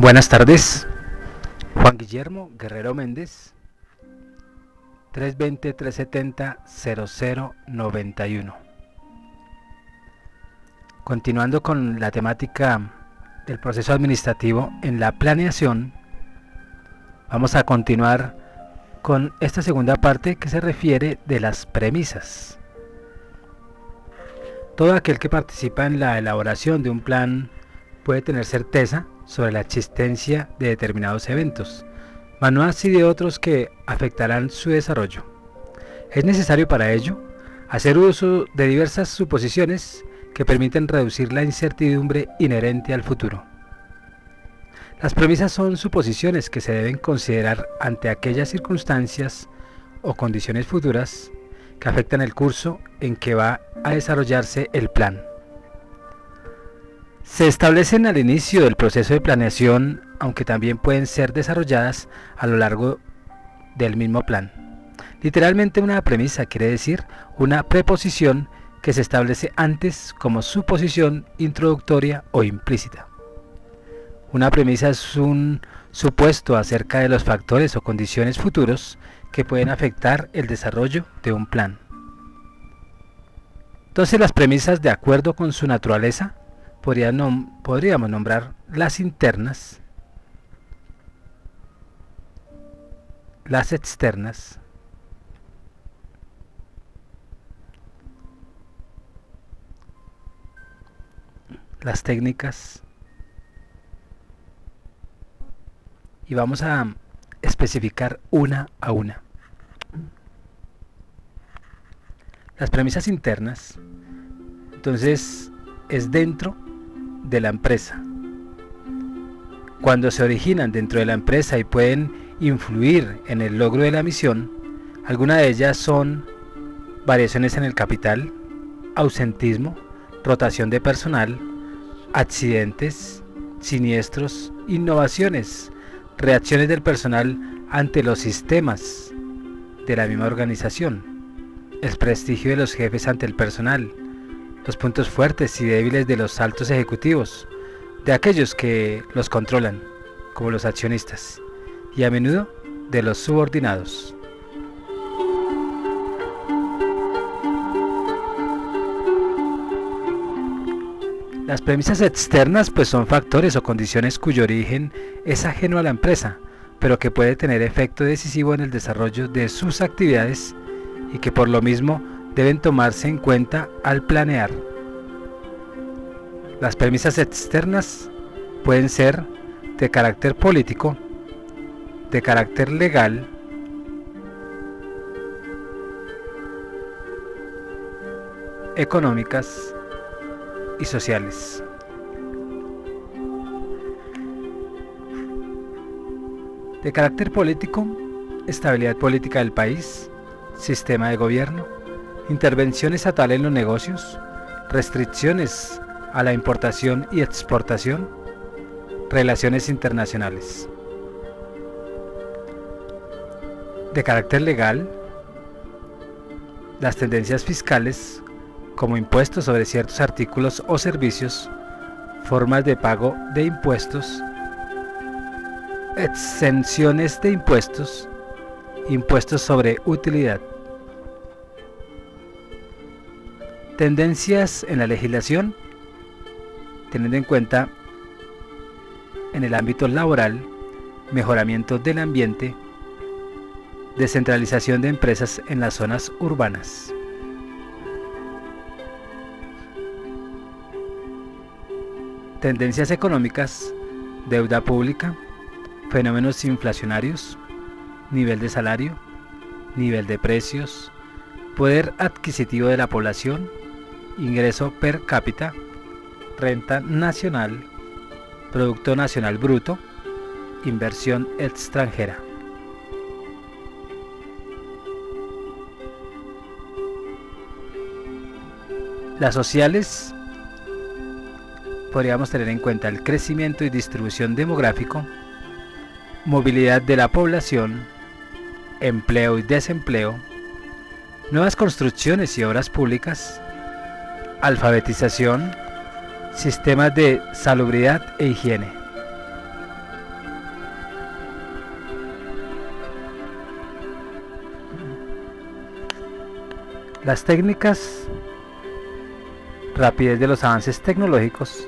Buenas tardes, Juan Guillermo Guerrero Méndez, 320-370-0091. Continuando con la temática del proceso administrativo en la planeación, vamos a continuar con esta segunda parte que se refiere de las premisas. Todo aquel que participa en la elaboración de un plan puede tener certeza sobre la existencia de determinados eventos, mas no así de otros que afectarán su desarrollo. Es necesario para ello hacer uso de diversas suposiciones que permiten reducir la incertidumbre inherente al futuro. Las premisas son suposiciones que se deben considerar ante aquellas circunstancias o condiciones futuras que afectan el curso en que va a desarrollarse el plan. Se establecen al inicio del proceso de planeación, aunque también pueden ser desarrolladas a lo largo del mismo plan. Literalmente, una premisa quiere decir una preposición que se establece antes como suposición introductoria o implícita. Una premisa es un supuesto acerca de los factores o condiciones futuros que pueden afectar el desarrollo de un plan. Entonces, las premisas, de acuerdo con su naturaleza, podríamos nombrar las internas, las externas, las técnicas, y vamos a especificar una a una. Las premisas internas, entonces, es dentro de la empresa. Cuando se originan dentro de la empresa y pueden influir en el logro de la misión, algunas de ellas son variaciones en el capital, ausentismo, rotación de personal, accidentes, siniestros, innovaciones, reacciones del personal ante los sistemas de la misma organización, el prestigio de los jefes ante el personal, los puntos fuertes y débiles de los altos ejecutivos, de aquellos que los controlan, como los accionistas, y a menudo de los subordinados. Las premisas externas pues son factores o condiciones cuyo origen es ajeno a la empresa, pero que puede tener efecto decisivo en el desarrollo de sus actividades y que por lo mismo deben tomarse en cuenta al planear. Las premisas externas pueden ser de carácter político, de carácter legal, económicas y sociales. De carácter político, estabilidad política del país, sistema de gobierno, intervención estatal en los negocios, restricciones a la importación y exportación, relaciones internacionales. De carácter legal, las tendencias fiscales como impuestos sobre ciertos artículos o servicios, formas de pago de impuestos, exenciones de impuestos, impuestos sobre utilidad. Tendencias en la legislación, teniendo en cuenta en el ámbito laboral, mejoramiento del ambiente, descentralización de empresas en las zonas urbanas. Tendencias económicas, deuda pública, fenómenos inflacionarios, nivel de salario, nivel de precios, poder adquisitivo de la población, ingreso per cápita, renta nacional, Producto Nacional Bruto, inversión extranjera. Las sociales, podríamos tener en cuenta el crecimiento y distribución demográfico, movilidad de la población, empleo y desempleo, nuevas construcciones y obras públicas, alfabetización, sistemas de salubridad e higiene. Las técnicas, rapidez de los avances tecnológicos,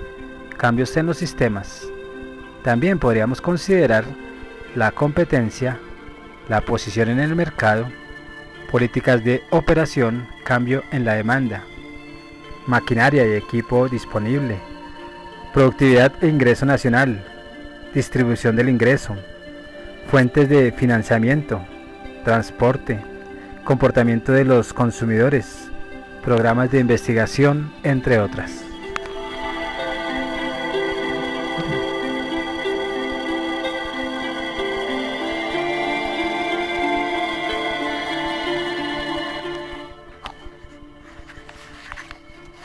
cambios en los sistemas. También podríamos considerar la competencia, la posición en el mercado, políticas de operación, cambio en la demanda, maquinaria y equipo disponible, productividad e ingreso nacional, distribución del ingreso, fuentes de financiamiento, transporte, comportamiento de los consumidores, programas de investigación, entre otras.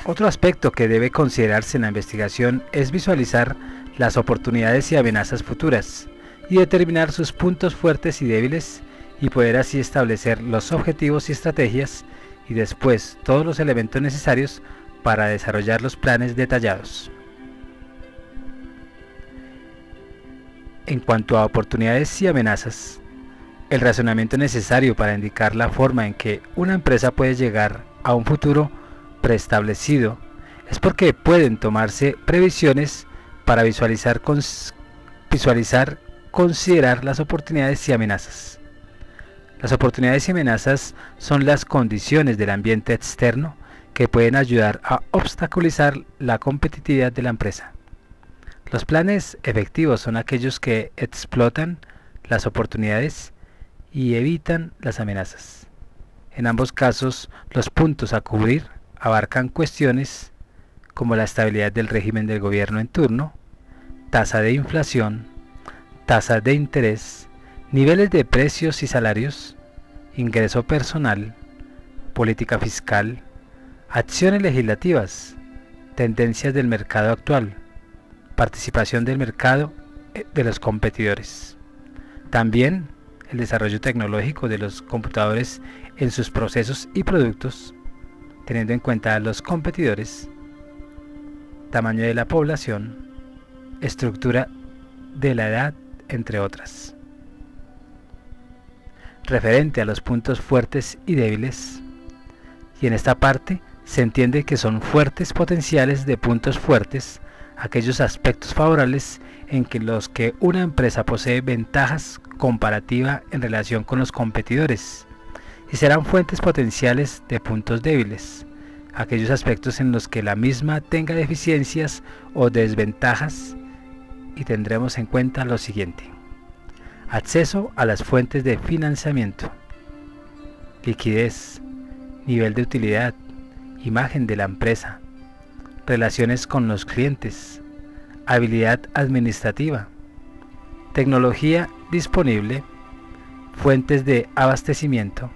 Otro aspecto que debe considerarse en la investigación es visualizar las oportunidades y amenazas futuras y determinar sus puntos fuertes y débiles y poder así establecer los objetivos y estrategias y después todos los elementos necesarios para desarrollar los planes detallados. En cuanto a oportunidades y amenazas, el razonamiento necesario para indicar la forma en que una empresa puede llegar a un futuro preestablecido es porque pueden tomarse previsiones para considerar las oportunidades y amenazas. Las oportunidades y amenazas son las condiciones del ambiente externo que pueden ayudar a obstaculizar la competitividad de la empresa. Los planes efectivos son aquellos que explotan las oportunidades y evitan las amenazas. En ambos casos, los puntos a cubrir abarcan cuestiones como la estabilidad del régimen del gobierno en turno, tasa de inflación, tasa de interés, niveles de precios y salarios, ingreso personal, política fiscal, acciones legislativas, tendencias del mercado actual, participación del mercado de los competidores. También el desarrollo tecnológico de los computadores en sus procesos y productos, teniendo en cuenta a los competidores, tamaño de la población, estructura de la edad, entre otras. Referente a los puntos fuertes y débiles, y en esta parte se entiende que son fuertes potenciales de puntos fuertes aquellos aspectos favorables en los que una empresa posee ventajas comparativas en relación con los competidores, y serán fuentes potenciales de puntos débiles aquellos aspectos en los que la misma tenga deficiencias o desventajas, y tendremos en cuenta lo siguiente: acceso a las fuentes de financiamiento, liquidez, nivel de utilidad, imagen de la empresa, relaciones con los clientes, habilidad administrativa, tecnología disponible, fuentes de abastecimiento,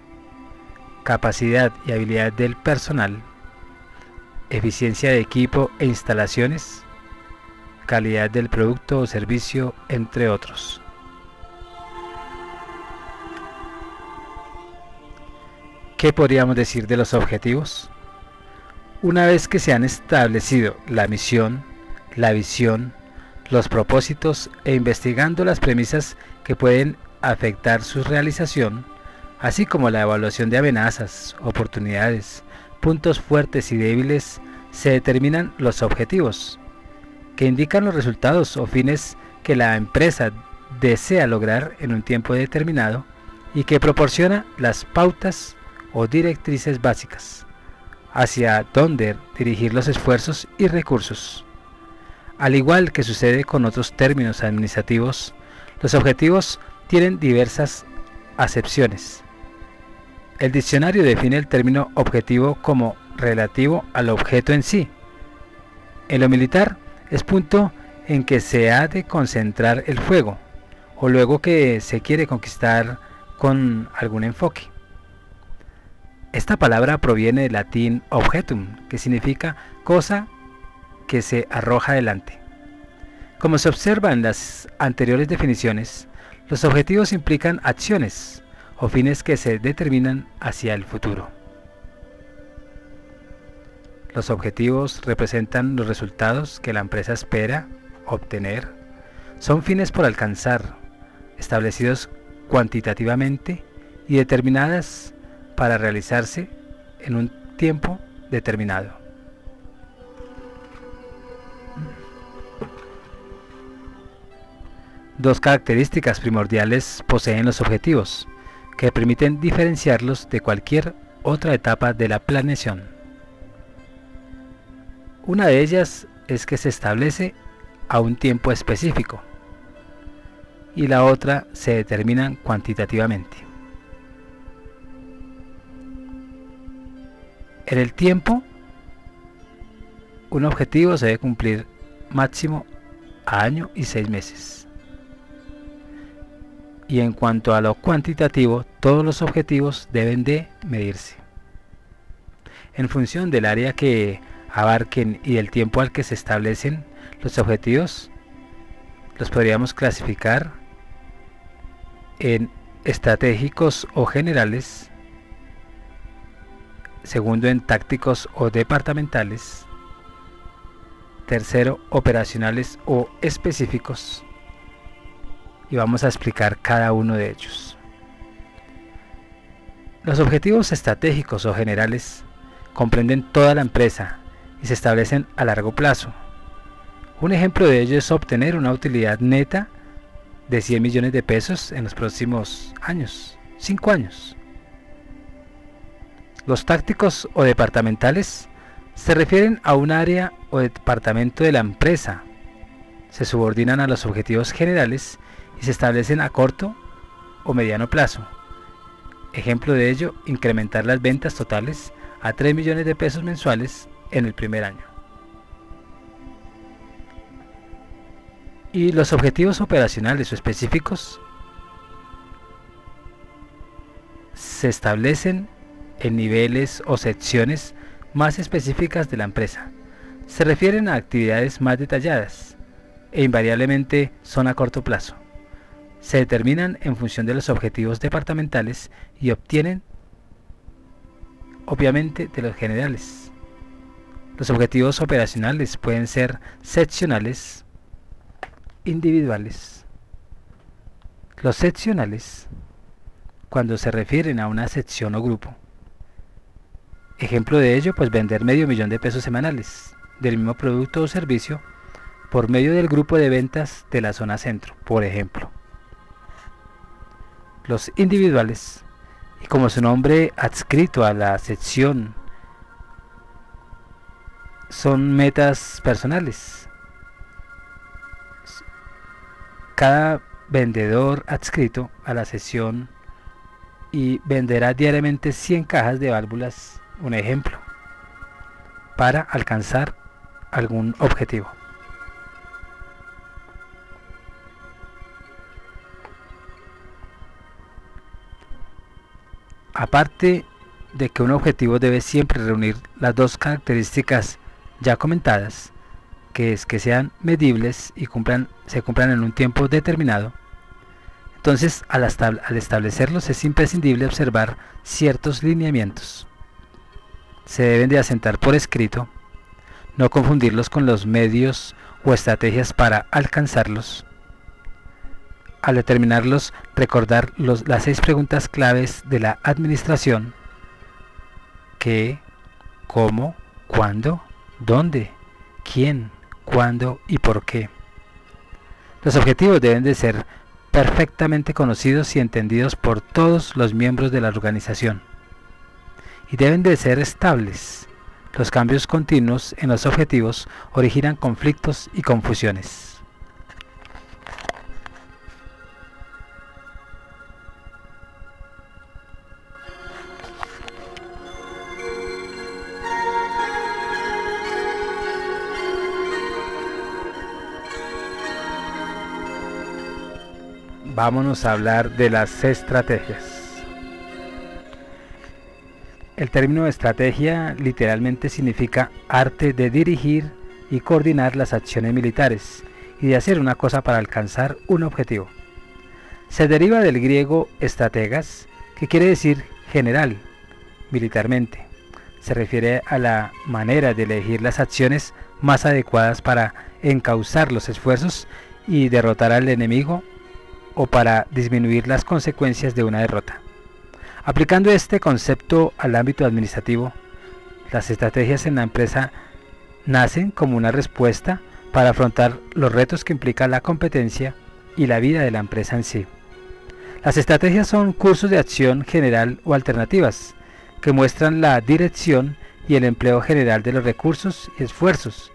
capacidad y habilidad del personal, eficiencia de equipo e instalaciones, calidad del producto o servicio, entre otros. ¿Qué podríamos decir de los objetivos? Una vez que se han establecido la misión, la visión, los propósitos e investigando las premisas que pueden afectar su realización, así como la evaluación de amenazas, oportunidades, puntos fuertes y débiles, se determinan los objetivos, que indican los resultados o fines que la empresa desea lograr en un tiempo determinado y que proporciona las pautas o directrices básicas hacia dónde dirigir los esfuerzos y recursos. Al igual que sucede con otros términos administrativos, los objetivos tienen diversas acepciones. El diccionario define el término objetivo como relativo al objeto en sí. En lo militar es punto en que se ha de concentrar el fuego, o luego que se quiere conquistar con algún enfoque. Esta palabra proviene del latín objetum, que significa cosa que se arroja adelante. Como se observa en las anteriores definiciones, los objetivos implican acciones o fines que se determinan hacia el futuro. Los objetivos representan los resultados que la empresa espera obtener. Son fines por alcanzar, establecidos cuantitativamente y determinadas para realizarse en un tiempo determinado. Dos características primordiales poseen los objetivos, que permiten diferenciarlos de cualquier otra etapa de la planeación. Una de ellas es que se establece a un tiempo específico, y la otra se determinan cuantitativamente. En el tiempo, un objetivo se debe cumplir máximo a año y 6 meses. Y en cuanto a lo cuantitativo, todos los objetivos deben de medirse. En función del área que abarquen y del tiempo al que se establecen los objetivos, los podríamos clasificar en estratégicos o generales, segundo en tácticos o departamentales, tercero operacionales o específicos, y vamos a explicar cada uno de ellos. Los objetivos estratégicos o generales comprenden toda la empresa y se establecen a largo plazo. Un ejemplo de ello es obtener una utilidad neta de 100 millones de pesos en los próximos años, 5 años. Los tácticos o departamentales se refieren a un área o departamento de la empresa. Se subordinan a los objetivos generales y se establecen a corto o mediano plazo. Ejemplo de ello, incrementar las ventas totales a 3 millones de pesos mensuales en el primer año. Y los objetivos operacionales o específicos se establecen en niveles o secciones más específicas de la empresa. Se refieren a actividades más detalladas e invariablemente son a corto plazo. Se determinan en función de los objetivos departamentales y obtienen obviamente de los generales. Los objetivos operacionales pueden ser seccionales, individuales. Los seccionales, cuando se refieren a una sección o grupo. Ejemplo de ello, pues vender $500,000 de pesos semanales del mismo producto o servicio por medio del grupo de ventas de la zona centro, por ejemplo. Los individuales, y como su nombre adscrito a la sección, son metas personales. Cada vendedor adscrito a la sección y venderá diariamente 100 cajas de válvulas, un ejemplo, para alcanzar algún objetivo. Aparte de que un objetivo debe siempre reunir las dos características ya comentadas, que es que sean medibles y se cumplan en un tiempo determinado, entonces al establecerlos es imprescindible observar ciertos lineamientos. Se deben de asentar por escrito, no confundirlos con los medios o estrategias para alcanzarlos. Al determinarlos, recordar las 6 preguntas claves de la administración: ¿qué?, ¿cómo?, ¿cuándo?, ¿dónde?, ¿quién?, ¿cuándo? Y ¿por qué? Los objetivos deben de ser perfectamente conocidos y entendidos por todos los miembros de la organización, y deben de ser estables. Los cambios continuos en los objetivos originan conflictos y confusiones. Vámonos a hablar de las estrategias. El término estrategia literalmente significa arte de dirigir y coordinar las acciones militares y de hacer una cosa para alcanzar un objetivo. Se deriva del griego estrategas, que quiere decir general, militarmente. Se refiere a la manera de elegir las acciones más adecuadas para encauzar los esfuerzos y derrotar al enemigo, o para disminuir las consecuencias de una derrota. Aplicando este concepto al ámbito administrativo, las estrategias en la empresa nacen como una respuesta para afrontar los retos que implica la competencia y la vida de la empresa en sí. Las estrategias son cursos de acción general o alternativas que muestran la dirección y el empleo general de los recursos y esfuerzos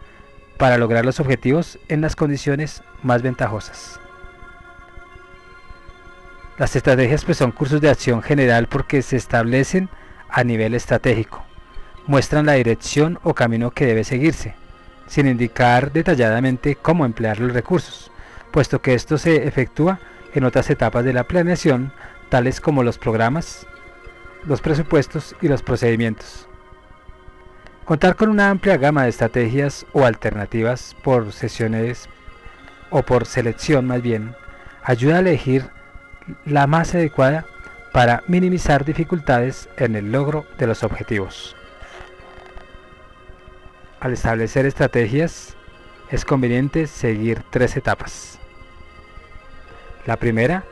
para lograr los objetivos en las condiciones más ventajosas. Las estrategias pues son cursos de acción general porque se establecen a nivel estratégico, muestran la dirección o camino que debe seguirse, sin indicar detalladamente cómo emplear los recursos, puesto que esto se efectúa en otras etapas de la planeación, tales como los programas, los presupuestos y los procedimientos. Contar con una amplia gama de estrategias o alternativas por sesiones o por selección más bien, ayuda a elegir la más adecuada para minimizar dificultades en el logro de los objetivos. Al establecer estrategias, es conveniente seguir 3 etapas. La primera,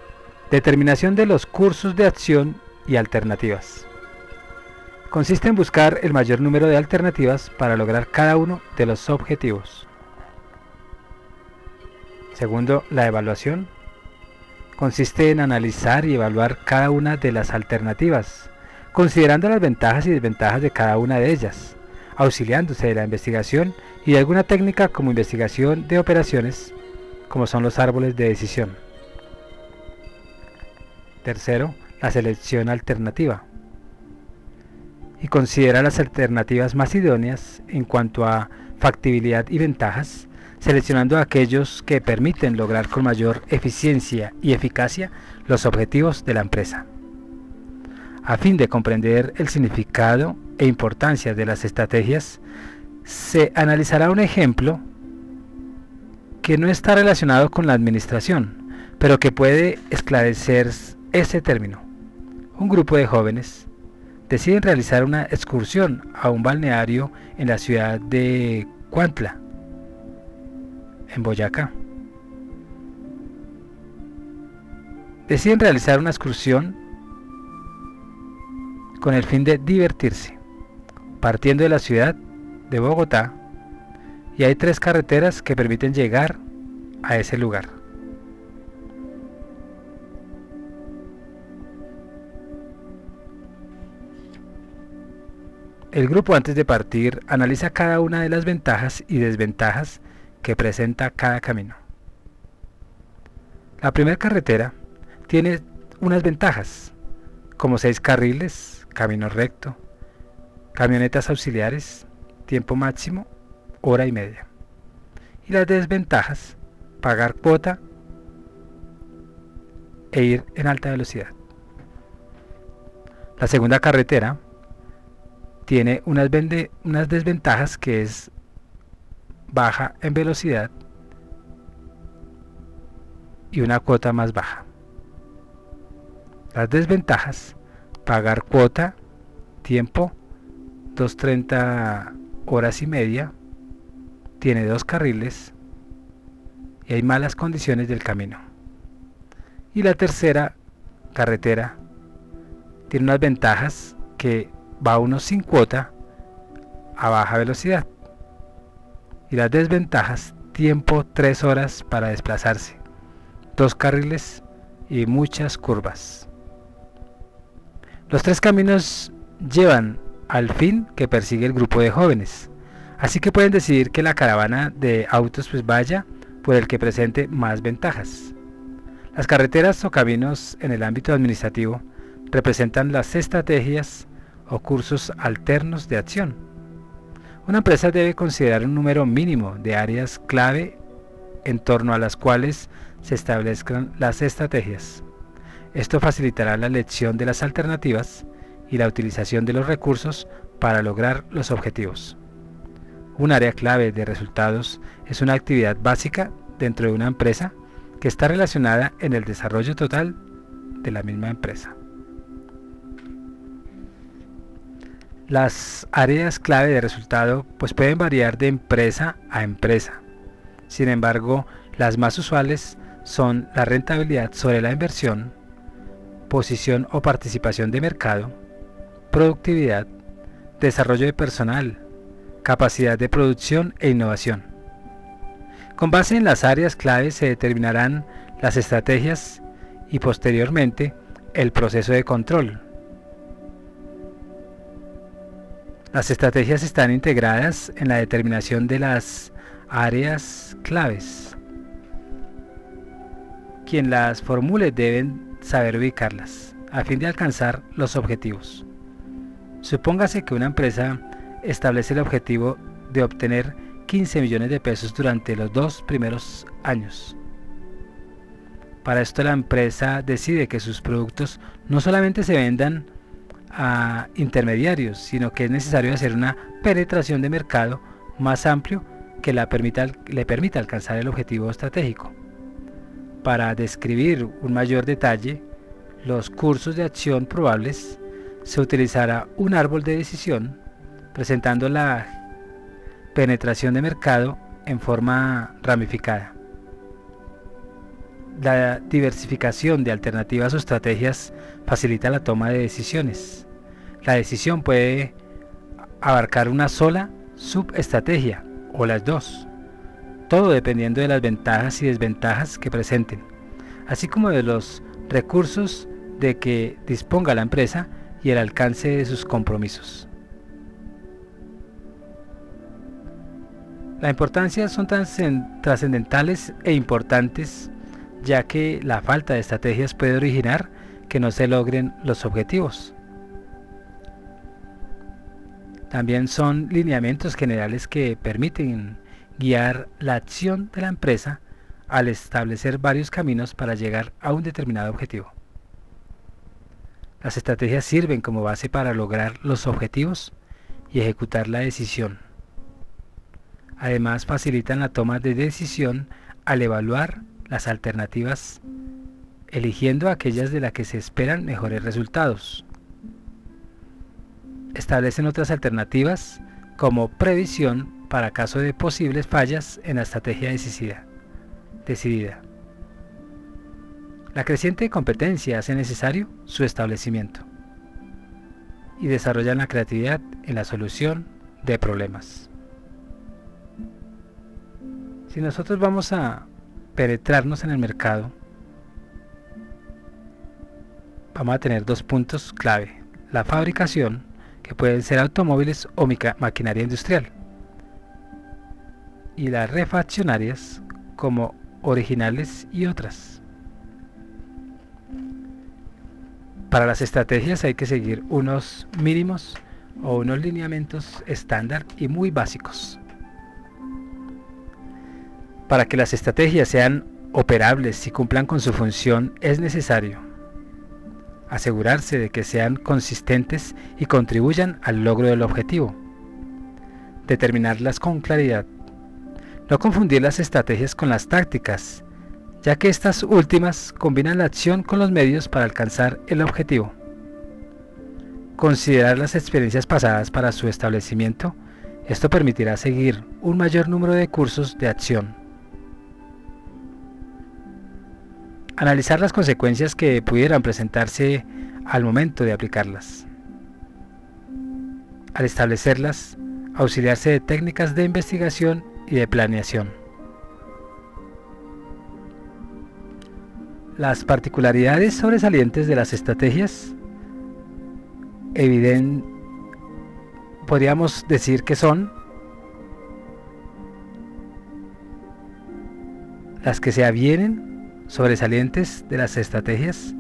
determinación de los cursos de acción y alternativas. Consiste en buscar el mayor número de alternativas para lograr cada uno de los objetivos. Segundo, la evaluación. Consiste en analizar y evaluar cada una de las alternativas, considerando las ventajas y desventajas de cada una de ellas, auxiliándose de la investigación y de alguna técnica como investigación de operaciones, como son los árboles de decisión. Tercero, la selección alternativa. Y considera las alternativas más idóneas en cuanto a factibilidad y ventajas, seleccionando aquellos que permiten lograr con mayor eficiencia y eficacia los objetivos de la empresa. A fin de comprender el significado e importancia de las estrategias, se analizará un ejemplo que no está relacionado con la administración, pero que puede esclarecer ese término. Un grupo de jóvenes deciden realizar una excursión a un balneario en la ciudad de Cuantla, en Boyacá. Deciden realizar una excursión con el fin de divertirse, partiendo de la ciudad de Bogotá, y hay 3 carreteras que permiten llegar a ese lugar. El grupo antes de partir analiza cada una de las ventajas y desventajas que presenta cada camino. La primera carretera tiene unas ventajas, como 6 carriles, camino recto, camionetas auxiliares, tiempo máximo, hora y media. Y las desventajas, pagar cuota e ir en alta velocidad. La segunda carretera tiene unas desventajas, que es baja en velocidad y una cuota más baja. Las desventajas, pagar cuota, tiempo 2:30 horas y media, tiene 2 carriles y hay malas condiciones del camino. Y la tercera carretera tiene unas ventajas, que va uno sin cuota a baja velocidad, y las desventajas, tiempo 3 horas para desplazarse, 2 carriles y muchas curvas. Los 3 caminos llevan al fin que persigue el grupo de jóvenes, así que pueden decidir que la caravana de autos pues vaya por el que presente más ventajas. Las carreteras o caminos en el ámbito administrativo representan las estrategias o cursos alternos de acción. Una empresa debe considerar un número mínimo de áreas clave en torno a las cuales se establezcan las estrategias. Esto facilitará la elección de las alternativas y la utilización de los recursos para lograr los objetivos. Un área clave de resultados es una actividad básica dentro de una empresa que está relacionada en el desarrollo total de la misma empresa. Las áreas clave de resultado pues pueden variar de empresa a empresa. Sin embargo, las más usuales son la rentabilidad sobre la inversión, posición o participación de mercado, productividad, desarrollo de personal, capacidad de producción e innovación. Con base en las áreas clave se determinarán las estrategias y posteriormente el proceso de control. Las estrategias están integradas en la determinación de las áreas claves. Quien las formule deben saber ubicarlas a fin de alcanzar los objetivos. Supóngase que una empresa establece el objetivo de obtener 15 millones de pesos durante los 2 primeros años. Para esto la empresa decide que sus productos no solamente se vendan a intermediarios, sino que es necesario hacer una penetración de mercado más amplio que le permita alcanzar el objetivo estratégico. Para describir un mayor detalle los cursos de acción probables, se utilizará un árbol de decisión presentando la penetración de mercado en forma ramificada. La diversificación de alternativas o estrategias facilita la toma de decisiones. La decisión puede abarcar una sola subestrategia o las dos, todo dependiendo de las ventajas y desventajas que presenten, así como de los recursos de que disponga la empresa y el alcance de sus compromisos. La importancia son trascendentales e importantes, ya que la falta de estrategias puede originar que no se logren los objetivos. También son lineamientos generales que permiten guiar la acción de la empresa al establecer varios caminos para llegar a un determinado objetivo. Las estrategias sirven como base para lograr los objetivos y ejecutar la decisión. Además, facilitan la toma de decisión al evaluar las alternativas, eligiendo aquellas de las que se esperan mejores resultados. Establecen otras alternativas como previsión para caso de posibles fallas en la estrategia decidida. La creciente competencia hace necesario su establecimiento y desarrollan la creatividad en la solución de problemas. Si nosotros vamos a penetrarnos en el mercado, vamos a tener dos puntos clave: la fabricación, que pueden ser automóviles o maquinaria industrial, y las refaccionarias como originales y otras. Para las estrategias hay que seguir unos mínimos o unos lineamientos estándar y muy básicos. Para que las estrategias sean operables y cumplan con su función, es necesario asegurarse de que sean consistentes y contribuyan al logro del objetivo. Determinarlas con claridad. No confundir las estrategias con las tácticas, ya que estas últimas combinan la acción con los medios para alcanzar el objetivo. Considerar las experiencias pasadas para su establecimiento. Esto permitirá seguir un mayor número de cursos de acción. Analizar las consecuencias que pudieran presentarse al momento de aplicarlas. Al establecerlas, auxiliarse de técnicas de investigación y de planeación. Las particularidades sobresalientes de las estrategias podríamos decir que son las que se avienen sobresalientes de las estrategias.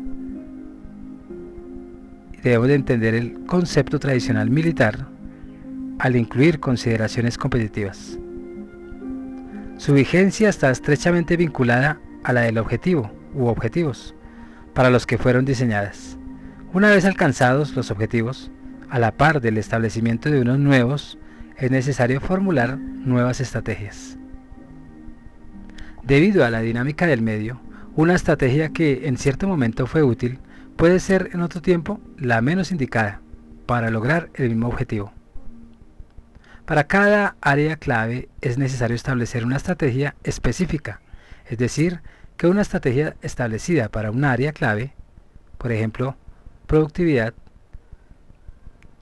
Debemos de entender el concepto tradicional militar al incluir consideraciones competitivas. Su vigencia está estrechamente vinculada a la del objetivo u objetivos para los que fueron diseñadas. Una vez alcanzados los objetivos, a la par del establecimiento de unos nuevos, es necesario formular nuevas estrategias. Debido a la dinámica del medio, una estrategia que en cierto momento fue útil puede ser en otro tiempo la menos indicada para lograr el mismo objetivo. Para cada área clave es necesario establecer una estrategia específica, es decir, que una estrategia establecida para un área clave Por ejemplo, productividad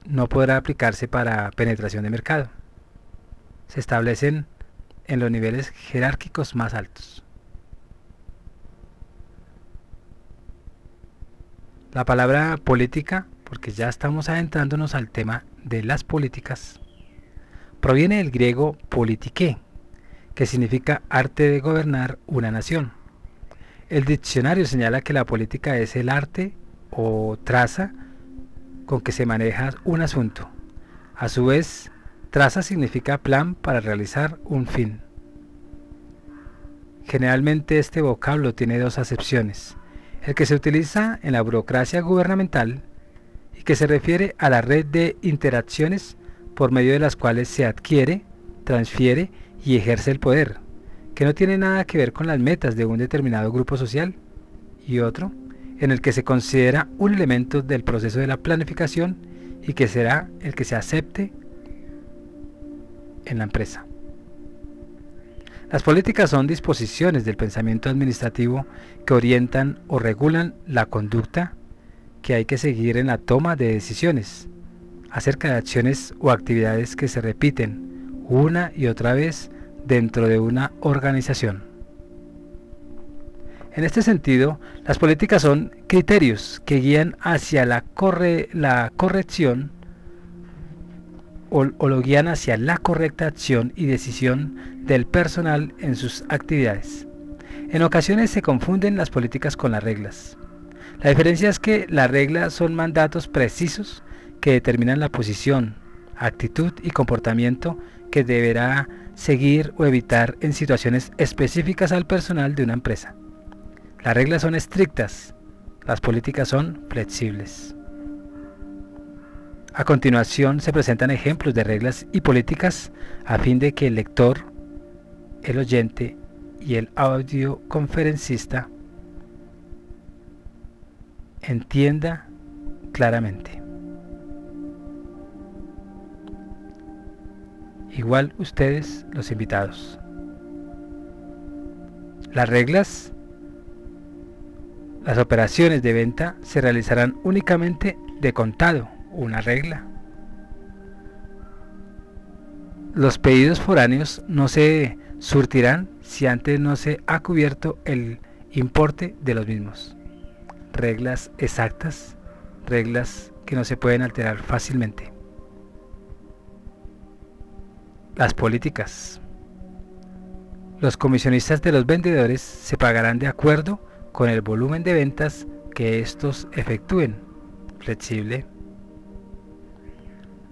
no podrá aplicarse para penetración de mercado. Se establecen en los niveles jerárquicos más altos. La palabra política, porque ya estamos adentrándonos al tema de las políticas, proviene del griego politiké, que significa arte de gobernar una nación. El diccionario señala que la política es el arte o traza con que se maneja un asunto. A su vez, traza significa plan para realizar un fin. Generalmente este vocablo tiene dos acepciones: el que se utiliza en la burocracia gubernamental y que se refiere a la red de interacciones por medio de las cuales se adquiere, transfiere y ejerce el poder, que no tiene nada que ver con las metas de un determinado grupo social, y otro en el que se considera un elemento del proceso de la planificación y que será el que se acepte en la empresa. Las políticas son disposiciones del pensamiento administrativo que orientan o regulan la conducta que hay que seguir en la toma de decisiones acerca de acciones o actividades que se repiten una y otra vez dentro de una organización. En este sentido, las políticas son criterios que guían hacia la corrección o lo guían hacia la correcta acción y decisión del personal en sus actividades. En ocasiones se confunden las políticas con las reglas. La diferencia es que las reglas son mandatos precisos que determinan la posición, actitud y comportamiento que deberá seguir o evitar en situaciones específicas al personal de una empresa. Las reglas son estrictas, las políticas son flexibles. A continuación se presentan ejemplos de reglas y políticas a fin de que el lector, el oyente y el audioconferencista entienda claramente. Igual ustedes, los invitados. Las reglas, las operaciones de venta se realizarán únicamente de contado, una regla. Los pedidos foráneos no se surtirán si antes no se ha cubierto el importe de los mismos. Reglas exactas, reglas que no se pueden alterar fácilmente. Las políticas. Los comisionistas de los vendedores se pagarán de acuerdo con el volumen de ventas que estos efectúen. Flexible.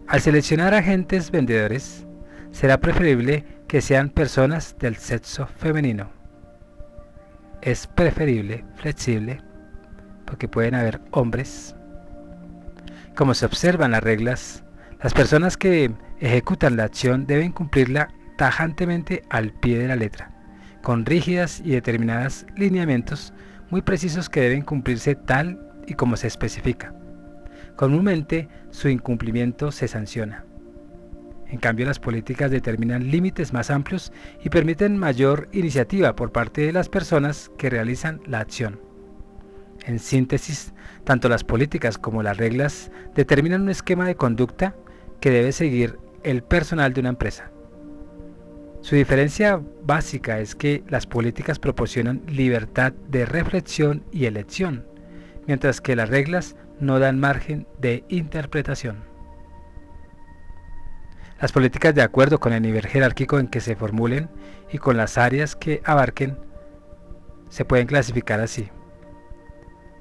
Al seleccionar agentes vendedores, será preferible que sean personas del sexo femenino. Es preferible, flexible, porque pueden haber hombres. Como se observan las reglas, las personas que ejecutan la acción deben cumplirla tajantemente al pie de la letra, con rígidas y determinados lineamientos muy precisos que deben cumplirse tal y como se especifica. Comúnmente su incumplimiento se sanciona. En cambio, las políticas determinan límites más amplios y permiten mayor iniciativa por parte de las personas que realizan la acción. En síntesis, tanto las políticas como las reglas determinan un esquema de conducta que debe seguir el personal de una empresa. Su diferencia básica es que las políticas proporcionan libertad de reflexión y elección, mientras que las reglas no dan margen de interpretación. Las políticas, de acuerdo con el nivel jerárquico en que se formulen y con las áreas que abarquen, se pueden clasificar así: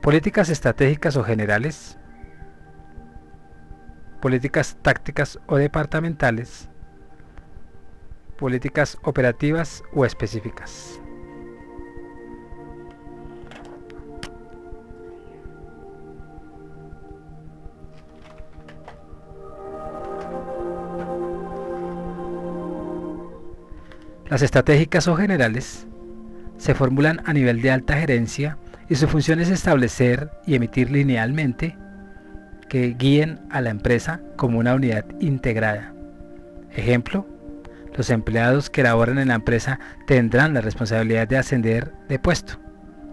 políticas estratégicas o generales, políticas tácticas o departamentales, políticas operativas o específicas. Las estratégicas o generales se formulan a nivel de alta gerencia y su función es establecer y emitir linealmente que guíen a la empresa como una unidad integrada. Ejemplo: los empleados que laboran en la empresa tendrán la responsabilidad de ascender de puesto,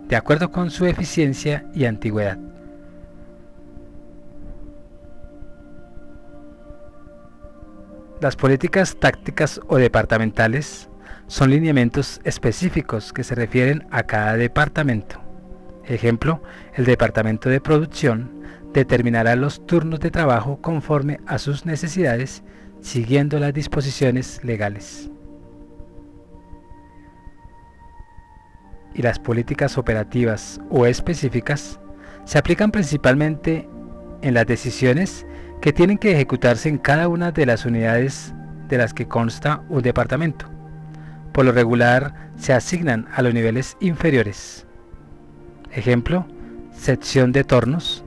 de acuerdo con su eficiencia y antigüedad. Las políticas tácticas o departamentales son lineamientos específicos que se refieren a cada departamento. Ejemplo, el departamento de producción determinará los turnos de trabajo conforme a sus necesidades, siguiendo las disposiciones legales. Y las políticas operativas o específicas se aplican principalmente en las decisiones que tienen que ejecutarse en cada una de las unidades de las que consta un departamento. Por lo regular se asignan a los niveles inferiores. Ejemplo, sección de tornos.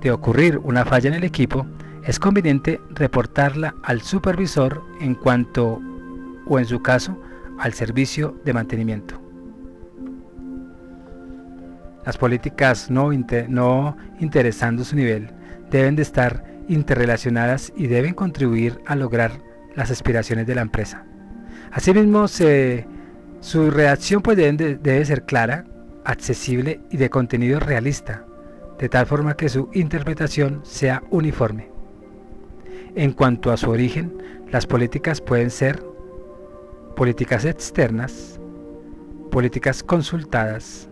De ocurrir una falla en el equipo, es conveniente reportarla al supervisor en cuanto, o en su caso, al servicio de mantenimiento. Las políticas no interesando su nivel deben de estar interrelacionadas y deben contribuir a lograr las aspiraciones de la empresa. Asimismo, su redacción debe ser clara, accesible y de contenido realista, de tal forma que su interpretación sea uniforme. En cuanto a su origen, las políticas pueden ser políticas externas, políticas consultadas,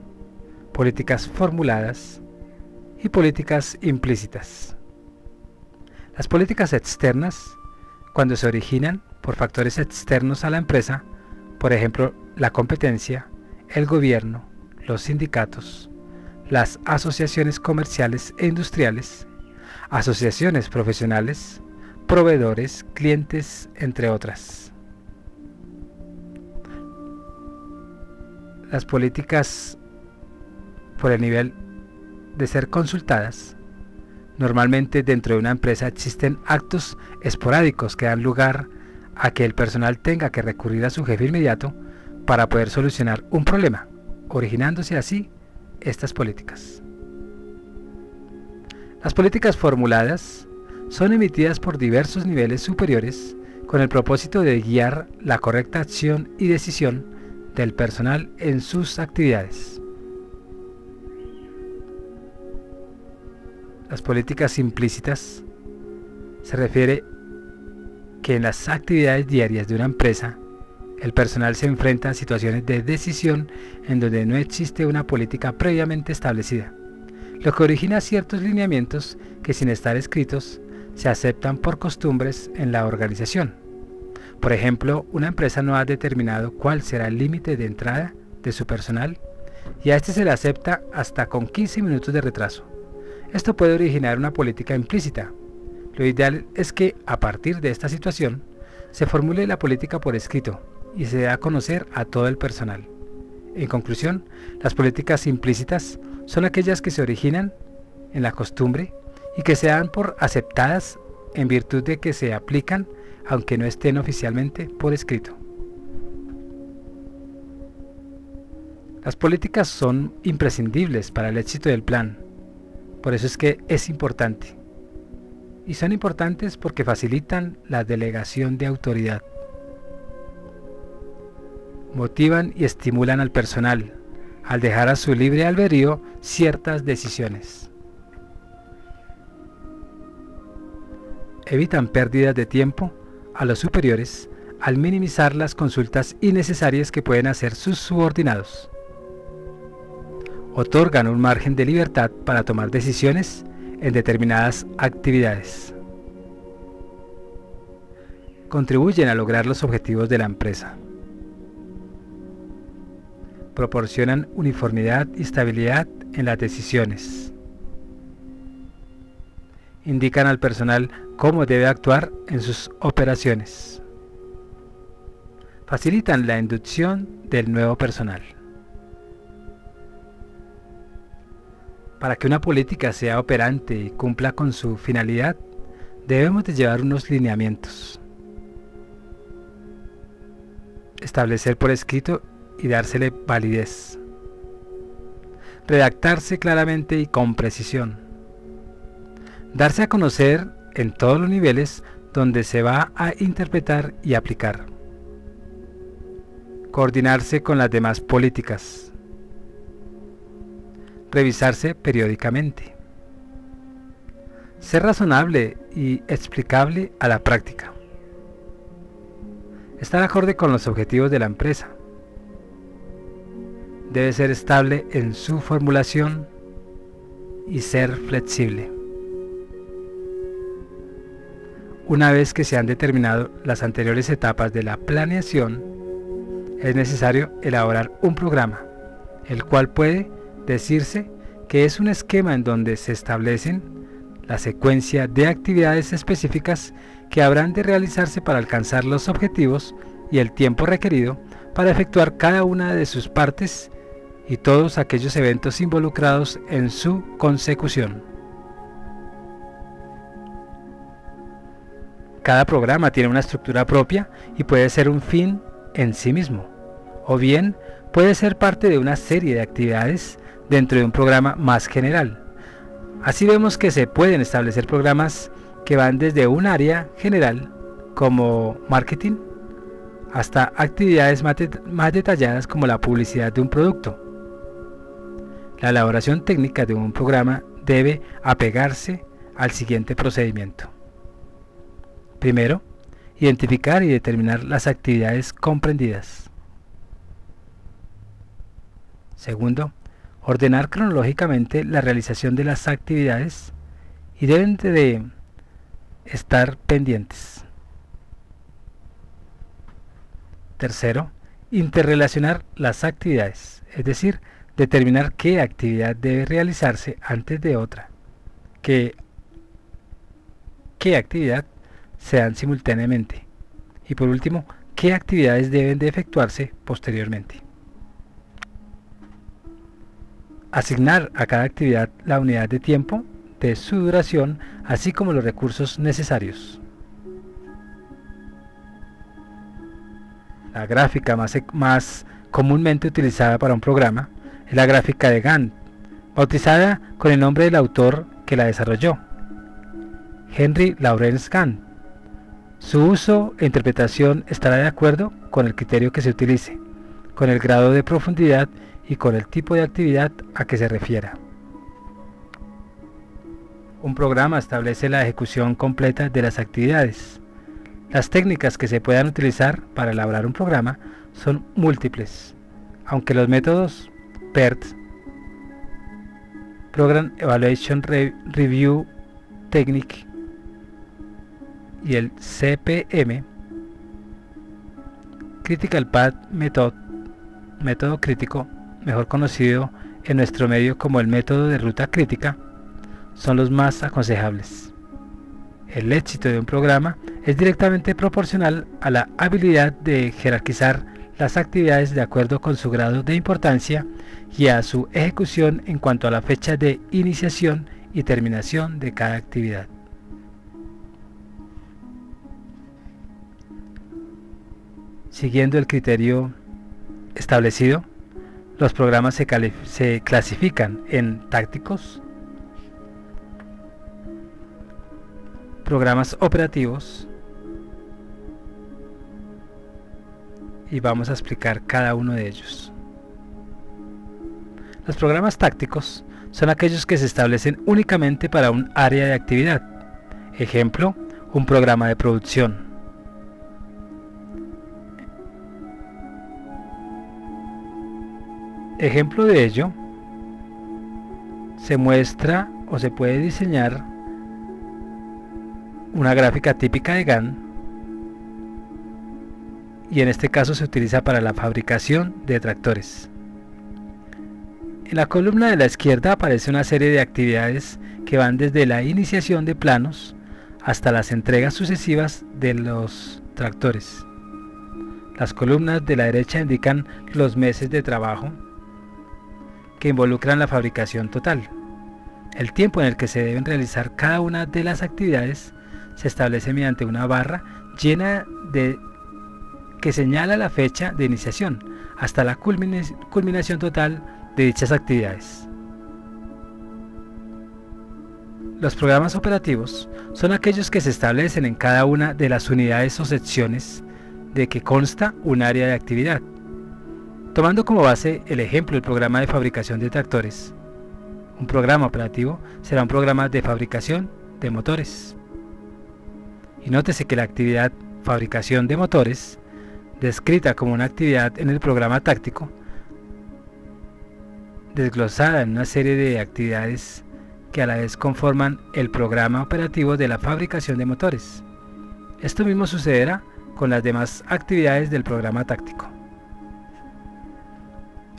políticas formuladas y políticas implícitas. Las políticas externas, cuando se originan por factores externos a la empresa, por ejemplo, la competencia, el gobierno, los sindicatos, las asociaciones comerciales e industriales, asociaciones profesionales, proveedores, clientes, entre otras. Las políticas, por el nivel de ser consultadas, normalmente dentro de una empresa existen actos esporádicos que dan lugar a que el personal tenga que recurrir a su jefe inmediato para poder solucionar un problema, originándose así estas políticas. Las políticas formuladas son emitidas por diversos niveles superiores con el propósito de guiar la correcta acción y decisión del personal en sus actividades. Las políticas implícitas se refiere que en las actividades diarias de una empresa, el personal se enfrenta a situaciones de decisión en donde no existe una política previamente establecida, lo que origina ciertos lineamientos que, sin estar escritos, se aceptan por costumbres en la organización. Por ejemplo, una empresa no ha determinado cuál será el límite de entrada de su personal y a este se le acepta hasta con 15 minutos de retraso. Esto puede originar una política implícita. Lo ideal es que, a partir de esta situación, se formule la política por escrito y se dé a conocer a todo el personal. En conclusión, las políticas implícitas son aquellas que se originan en la costumbre y que se dan por aceptadas en virtud de que se aplican aunque no estén oficialmente por escrito. Las políticas son imprescindibles para el éxito del plan, por eso es que es importante. Y son importantes porque facilitan la delegación de autoridad. Motivan y estimulan al personal, al dejar a su libre albedrío ciertas decisiones. Evitan pérdidas de tiempo a los superiores al minimizar las consultas innecesarias que pueden hacer sus subordinados. Otorgan un margen de libertad para tomar decisiones en determinadas actividades. Contribuyen a lograr los objetivos de la empresa. Proporcionan uniformidad y estabilidad en las decisiones. Indican al personal cómo debe actuar en sus operaciones. Facilitan la inducción del nuevo personal. Para que una política sea operante y cumpla con su finalidad, debemos de llevar unos lineamientos. Establecer por escrito y dársele validez. Redactarse claramente y con precisión. Darse a conocer en todos los niveles donde se va a interpretar y aplicar. Coordinarse con las demás políticas. Revisarse periódicamente. Ser razonable y explicable a la práctica. estar acorde con los objetivos de la empresa. Debe ser estable en su formulación y ser flexible. Una vez que se han determinado las anteriores etapas de la planeación, es necesario elaborar un programa, el cual puede decirse que es un esquema en donde se establecen la secuencia de actividades específicas que habrán de realizarse para alcanzar los objetivos y el tiempo requerido para efectuar cada una de sus partes y todos aquellos eventos involucrados en su consecución. Cada programa tiene una estructura propia y puede ser un fin en sí mismo, o bien puede ser parte de una serie de actividades dentro de un programa más general. Así vemos que se pueden establecer programas que van desde un área general, como marketing, hasta actividades más detalladas como la publicidad de un producto. La elaboración técnica de un programa debe apegarse al siguiente procedimiento. Primero, identificar y determinar las actividades comprendidas. Segundo, ordenar cronológicamente la realización de las actividades y deben de estar pendientes. Tercero, interrelacionar las actividades, es decir, determinar qué actividad debe realizarse antes de otra, qué actividad se dan simultáneamente y por último, qué actividades deben de efectuarse posteriormente. Asignar a cada actividad la unidad de tiempo de su duración, así como los recursos necesarios. La gráfica más comúnmente utilizada para un programa es la gráfica de Gantt, bautizada con el nombre del autor que la desarrolló, Henry Lawrence Gantt. Su uso e interpretación estará de acuerdo con el criterio que se utilice, con el grado de profundidad y con el tipo de actividad a que se refiera. Un programa establece la ejecución completa de las actividades. Las técnicas que se puedan utilizar para elaborar un programa son múltiples, aunque los métodos PERT, Program Evaluation Review Technique, y el CPM, Critical Path Method, método crítico, mejor conocido en nuestro medio como el método de ruta crítica, son los más aconsejables. El éxito de un programa es directamente proporcional a la habilidad de jerarquizar las actividades de acuerdo con su grado de importancia y a su ejecución en cuanto a la fecha de iniciación y terminación de cada actividad. Siguiendo el criterio establecido, los programas se clasifican en tácticos, programas operativos, y vamos a explicar cada uno de ellos. Los programas tácticos son aquellos que se establecen únicamente para un área de actividad. Ejemplo, un programa de producción. Ejemplo de ello, se muestra o se puede diseñar una gráfica típica de Gantt, y en este caso se utiliza para la fabricación de tractores. En la columna de la izquierda aparece una serie de actividades que van desde la iniciación de planos hasta las entregas sucesivas de los tractores. Las columnas de la derecha indican los meses de trabajo que involucran la fabricación total. El tiempo en el que se deben realizar cada una de las actividades se establece mediante una barra llena que señala la fecha de iniciación hasta la culminación total de dichas actividades. Los programas operativos son aquellos que se establecen en cada una de las unidades o secciones de que consta un área de actividad. Tomando como base el ejemplo del programa de fabricación de tractores, un programa operativo será un programa de fabricación de motores. Y nótese que la actividad fabricación de motores descrita como una actividad en el programa táctico, desglosada en una serie de actividades que a la vez conforman el programa operativo de la fabricación de motores. Esto mismo sucederá con las demás actividades del programa táctico.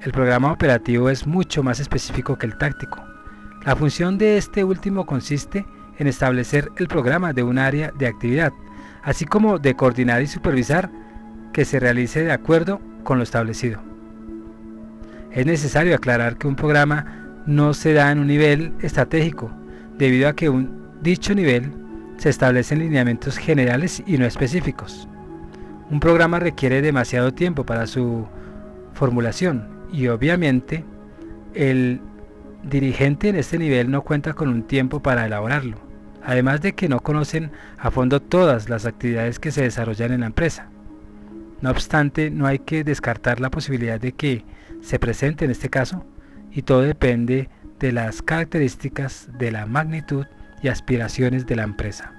El programa operativo es mucho más específico que el táctico. La función de este último consiste en establecer el programa de un área de actividad, así como de coordinar y supervisar que se realice de acuerdo con lo establecido. Es necesario aclarar que un programa no se da en un nivel estratégico, debido a que en dicho nivel se establecen lineamientos generales y no específicos. Un programa requiere demasiado tiempo para su formulación y obviamente el dirigente en este nivel no cuenta con un tiempo para elaborarlo, además de que no conocen a fondo todas las actividades que se desarrollan en la empresa. No obstante, no hay que descartar la posibilidad de que se presente en este caso, y todo depende de las características, de la magnitud y aspiraciones de la empresa.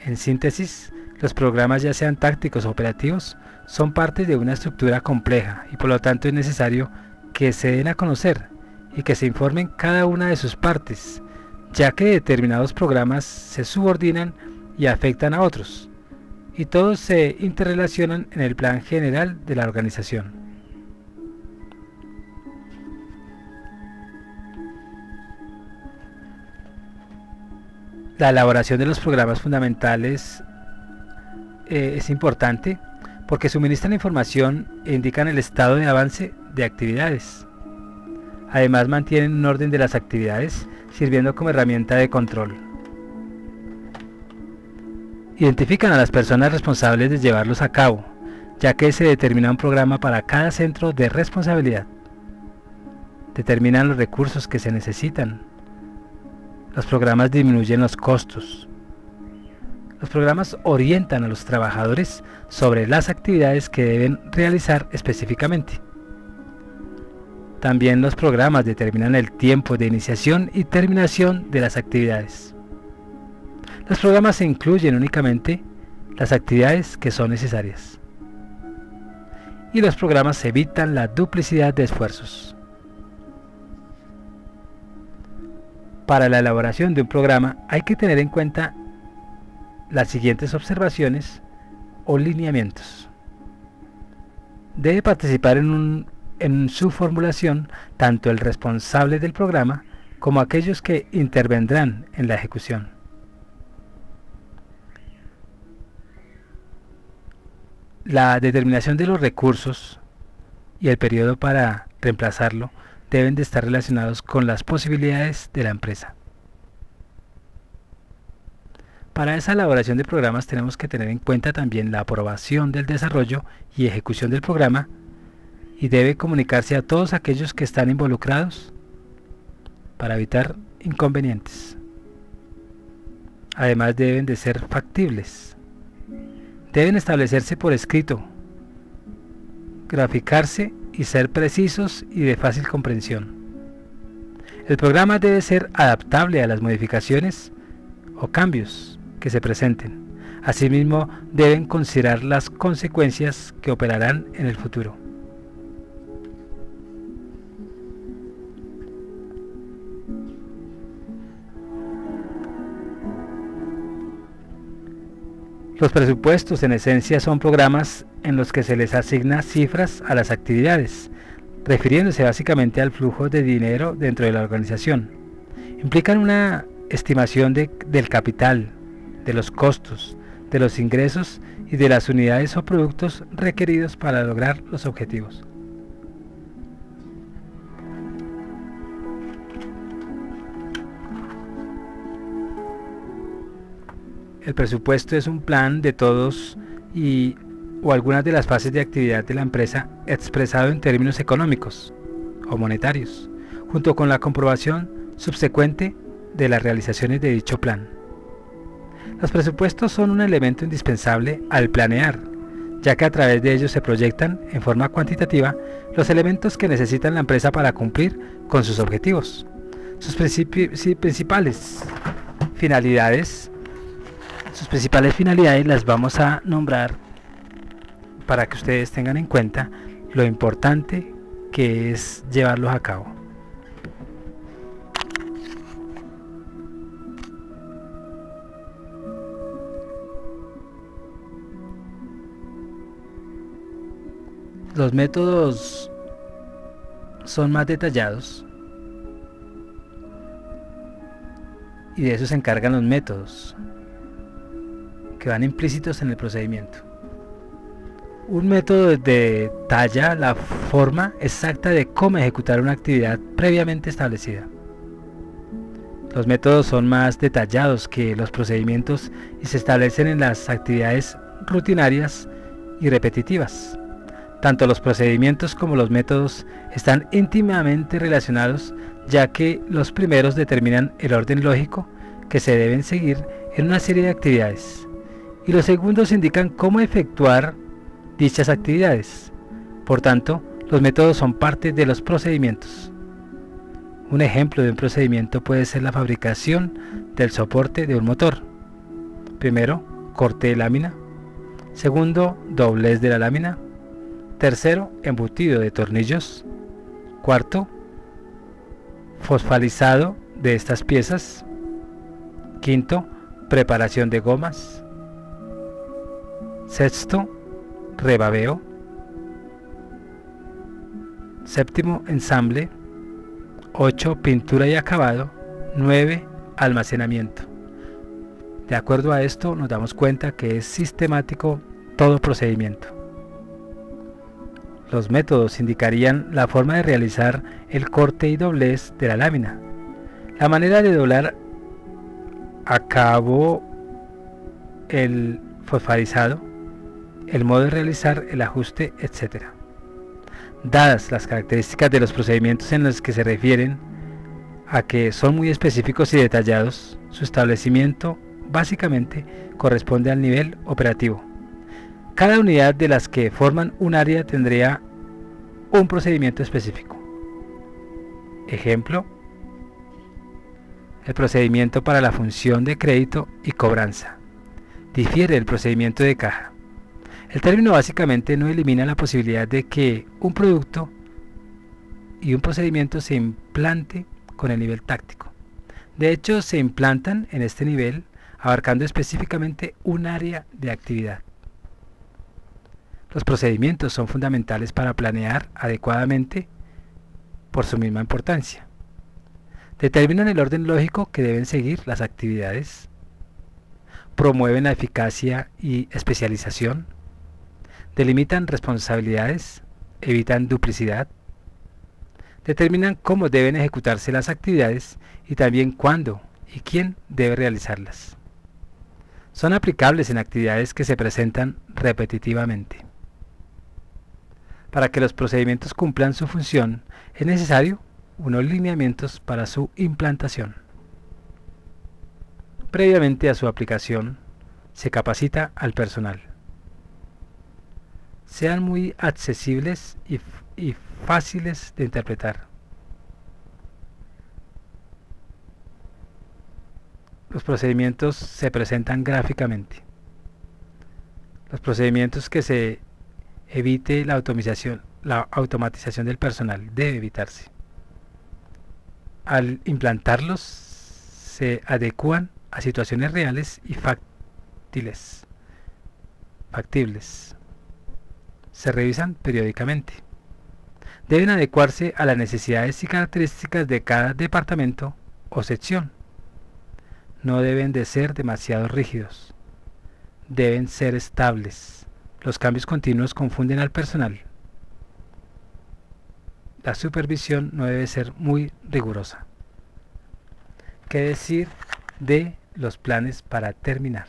En síntesis, los programas, ya sean tácticos o operativos, son parte de una estructura compleja y por lo tanto es necesario que se den a conocer y que se informen cada una de sus partes, ya que determinados programas se subordinan y afectan a otros, y todos se interrelacionan en el plan general de la organización. La elaboración de los programas fundamentales es importante porque suministran información e indican el estado de avance de actividades. Además, mantienen un orden de las actividades, sirviendo como herramienta de control. Identifican a las personas responsables de llevarlos a cabo, ya que se determina un programa para cada centro de responsabilidad. Determinan los recursos que se necesitan. Los programas disminuyen los costos. Los programas orientan a los trabajadores sobre las actividades que deben realizar específicamente. También los programas determinan el tiempo de iniciación y terminación de las actividades. Los programas se incluyen únicamente las actividades que son necesarias. Y los programas evitan la duplicidad de esfuerzos. Para la elaboración de un programa hay que tener en cuenta las siguientes observaciones o lineamientos. Debe participar en su formulación tanto el responsable del programa como aquellos que intervendrán en la ejecución. La determinación de los recursos y el periodo para reemplazarlo deben de estar relacionados con las posibilidades de la empresa. Para esa elaboración de programas tenemos que tener en cuenta también la aprobación del desarrollo y ejecución del programa, y debe comunicarse a todos aquellos que están involucrados para evitar inconvenientes. Además, deben de ser factibles. Deben establecerse por escrito, graficarse y ser precisos y de fácil comprensión. El programa debe ser adaptable a las modificaciones o cambios que se presenten. Asimismo, deben considerar las consecuencias que operarán en el futuro. Los presupuestos, en esencia, son programas en los que se les asigna cifras a las actividades, refiriéndose básicamente al flujo de dinero dentro de la organización. Implican una estimación del capital, de los costos, de los ingresos y de las unidades o productos requeridos para lograr los objetivos. El presupuesto es un plan de todos o algunas de las fases de actividad de la empresa expresado en términos económicos o monetarios, junto con la comprobación subsecuente de las realizaciones de dicho plan. Los presupuestos son un elemento indispensable al planear, ya que a través de ellos se proyectan en forma cuantitativa los elementos que necesita la empresa para cumplir con sus objetivos. Sus principales finalidades las vamos a nombrar para que ustedes tengan en cuenta lo importante que es llevarlos a cabo. Los métodos son más detallados y de eso se encargan los métodos que van implícitos en el procedimiento. Un método detalla la forma exacta de cómo ejecutar una actividad previamente establecida. Los métodos son más detallados que los procedimientos y se establecen en las actividades rutinarias y repetitivas. Tanto los procedimientos como los métodos están íntimamente relacionados, ya que los primeros determinan el orden lógico que se deben seguir en una serie de actividades, y los segundos indican cómo efectuar dichas actividades. Por tanto, los métodos son parte de los procedimientos. Un ejemplo de un procedimiento puede ser la fabricación del soporte de un motor. Primero, corte de lámina. Segundo, doblez de la lámina. Tercero, embutido de tornillos. Cuarto, fosforizado de estas piezas. Quinto, preparación de gomas. Sexto, rebabeo. Séptimo, ensamble. 8, pintura y acabado. 9, almacenamiento. De acuerdo a esto, nos damos cuenta que es sistemático todo procedimiento. Los métodos indicarían la forma de realizar el corte y doblez de la lámina, la manera de doblar a cabo el fosforizado, el modo de realizar el ajuste, etc. Dadas las características de los procedimientos en los que se refieren a que son muy específicos y detallados, su establecimiento básicamente corresponde al nivel operativo. Cada unidad de las que forman un área tendría un procedimiento específico. Ejemplo: el procedimiento para la función de crédito y cobranza difiere del procedimiento de caja. El término básicamente no elimina la posibilidad de que un producto y un procedimiento se implante con el nivel táctico. De hecho, se implantan en este nivel abarcando específicamente un área de actividad. Los procedimientos son fundamentales para planear adecuadamente por su misma importancia. Determinan el orden lógico que deben seguir las actividades, promueven la eficacia y especialización, delimitan responsabilidades, evitan duplicidad, determinan cómo deben ejecutarse las actividades y también cuándo y quién debe realizarlas. Son aplicables en actividades que se presentan repetitivamente. Para que los procedimientos cumplan su función, es necesario unos lineamientos para su implantación. Previamente a su aplicación, se capacita al personal. Sean muy accesibles y fáciles de interpretar. Los procedimientos se presentan gráficamente. Los procedimientos que se evite la automatización del personal debe evitarse. Al implantarlos, se adecúan a situaciones reales y factibles. Se revisan periódicamente. Deben adecuarse a las necesidades y características de cada departamento o sección. No deben de ser demasiado rígidos. Deben ser estables. Los cambios continuos confunden al personal. La supervisión no debe ser muy rigurosa. ¿Qué decir de los planes para terminar?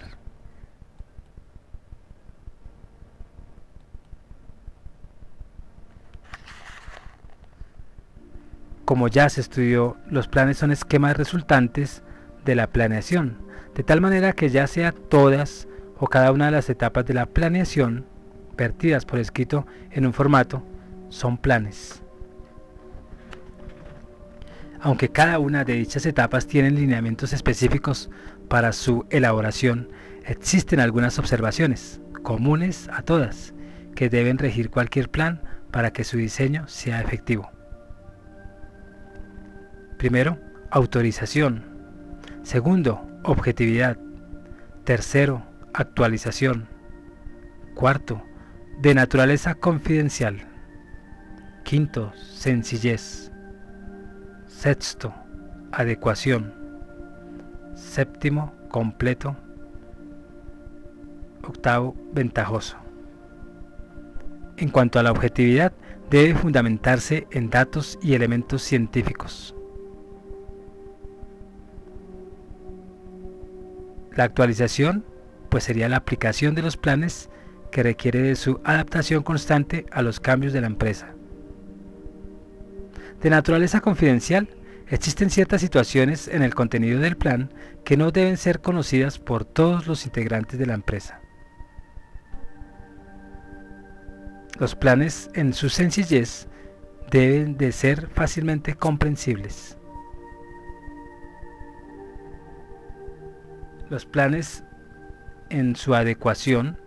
Como ya se estudió, los planes son esquemas resultantes de la planeación, de tal manera que ya sea todas o cada una de las etapas de la planeación vertidas por escrito en un formato son planes. Aunque cada una de dichas etapas tiene lineamientos específicos para su elaboración, existen algunas observaciones comunes a todas que deben regir cualquier plan para que su diseño sea efectivo. Primero, autorización. Segundo, objetividad. Tercero, actualización. Cuarto, de naturaleza confidencial. Quinto, sencillez. Sexto, adecuación. Séptimo, completo. Octavo, ventajoso. En cuanto a la objetividad, debe fundamentarse en datos y elementos científicos. La actualización, pues sería la aplicación de los planes que requiere de su adaptación constante a los cambios de la empresa. De naturaleza confidencial, existen ciertas situaciones en el contenido del plan que no deben ser conocidas por todos los integrantes de la empresa. Los planes, en su sencillez, deben de ser fácilmente comprensibles. Los planes, en su adecuación,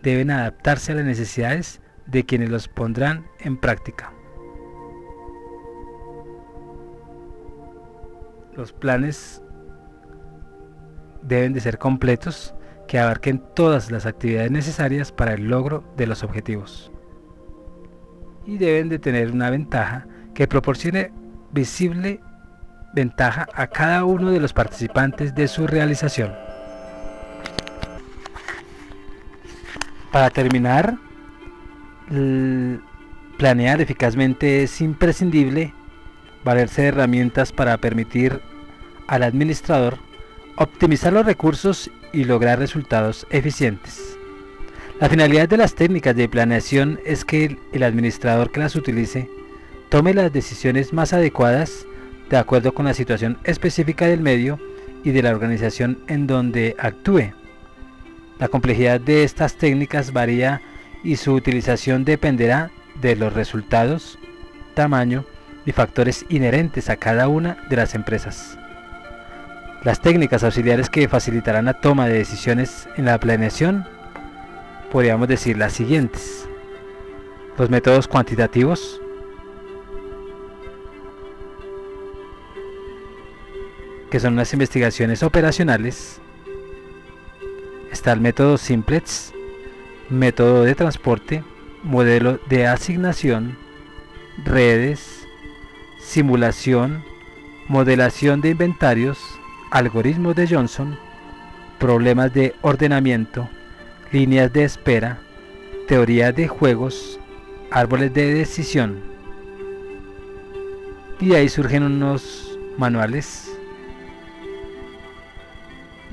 deben adaptarse a las necesidades de quienes los pondrán en práctica. Los planes deben de ser completos, que abarquen todas las actividades necesarias para el logro de los objetivos. Y deben de tener una ventaja que proporcione visible ventaja a cada uno de los participantes de su realización. Para terminar, planear eficazmente es imprescindible valerse de herramientas para permitir al administrador optimizar los recursos y lograr resultados eficientes. La finalidad de las técnicas de planeación es que el administrador que las utilice tome las decisiones más adecuadas de acuerdo con la situación específica del medio y de la organización en donde actúe. La complejidad de estas técnicas varía y su utilización dependerá de los resultados, tamaño y factores inherentes a cada una de las empresas. Las técnicas auxiliares que facilitarán la toma de decisiones en la planeación podríamos decir las siguientes: los métodos cuantitativos, que son las investigaciones operacionales. Está el método Simplex, método de transporte, modelo de asignación, redes, simulación, modelación de inventarios, algoritmos de Johnson, problemas de ordenamiento, líneas de espera, teoría de juegos, árboles de decisión. Y ahí surgen unos manuales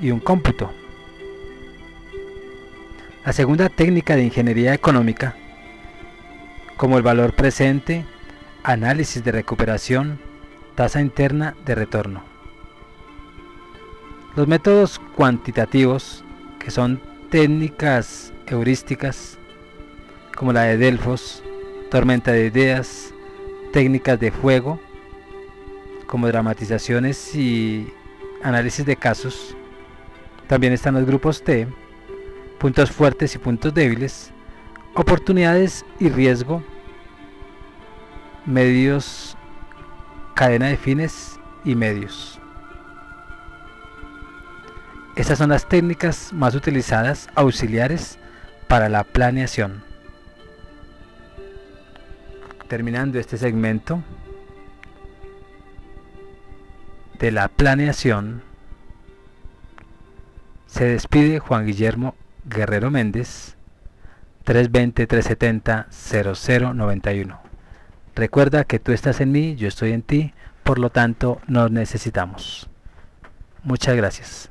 y un cómputo. La segunda técnica de ingeniería económica, como el valor presente, análisis de recuperación, tasa interna de retorno. Los métodos cuantitativos, que son técnicas heurísticas, como la de Delfos, tormenta de ideas, técnicas de juego, como dramatizaciones y análisis de casos. También están los grupos T, puntos fuertes y puntos débiles, oportunidades y riesgo, medios, cadena de fines y medios. Estas son las técnicas más utilizadas auxiliares para la planeación. Terminando este segmento de la planeación, se despide Juan Guillermo Guerrero Méndez, 320-370-0091. Recuerda que tú estás en mí, yo estoy en ti, por lo tanto nos necesitamos. Muchas gracias.